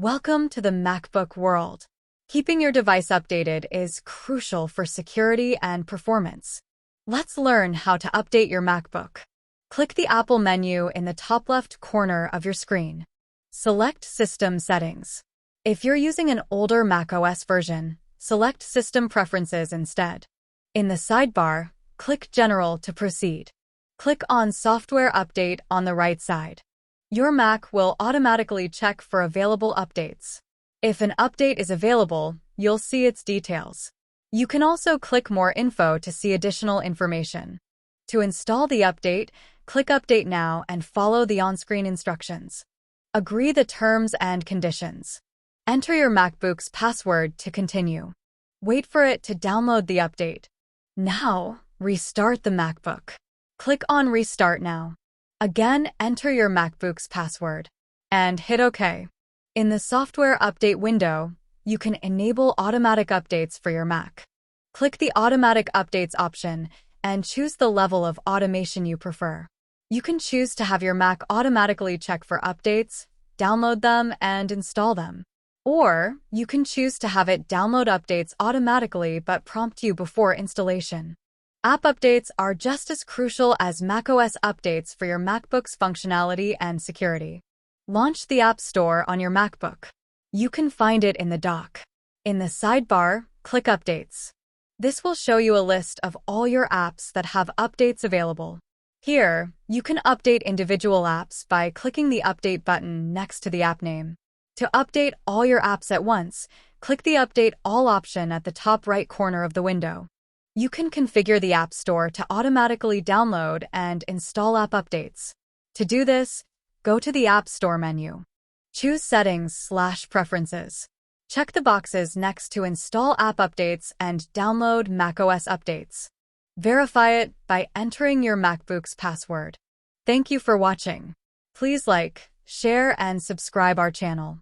Welcome to the MacBook world. Keeping your device updated is crucial for security and performance. Let's learn how to update your MacBook. Click the Apple menu in the top left corner of your screen. Select System Settings. If you're using an older macOS version, select System Preferences instead. In the sidebar, click General to proceed. Click on Software Update on the right side. Your Mac will automatically check for available updates. If an update is available, you'll see its details. You can also click More Info to see additional information. To install the update, click Update Now and follow the on-screen instructions. Agree the terms and conditions. Enter your MacBook's password to continue. Wait for it to download the update. Now, restart the MacBook. Click on Restart Now. Again, enter your MacBook's password and hit OK. In the Software Update window, you can enable automatic updates for your Mac. Click the Automatic Updates option and choose the level of automation you prefer. You can choose to have your Mac automatically check for updates, download them, and install them. Or you can choose to have it download updates automatically but prompt you before installation. App updates are just as crucial as macOS updates for your MacBook's functionality and security. Launch the App Store on your MacBook. You can find it in the dock. In the sidebar, click Updates. This will show you a list of all your apps that have updates available. Here, you can update individual apps by clicking the Update button next to the app name. To update all your apps at once, click the Update All option at the top right corner of the window. You can configure the App Store to automatically download and install app updates. To do this, go to the App Store menu. Choose Settings/Preferences. Check the boxes next to Install App Updates and Download macOS Updates. Verify it by entering your MacBook's password. Thank you for watching. Please like, share, and subscribe our channel.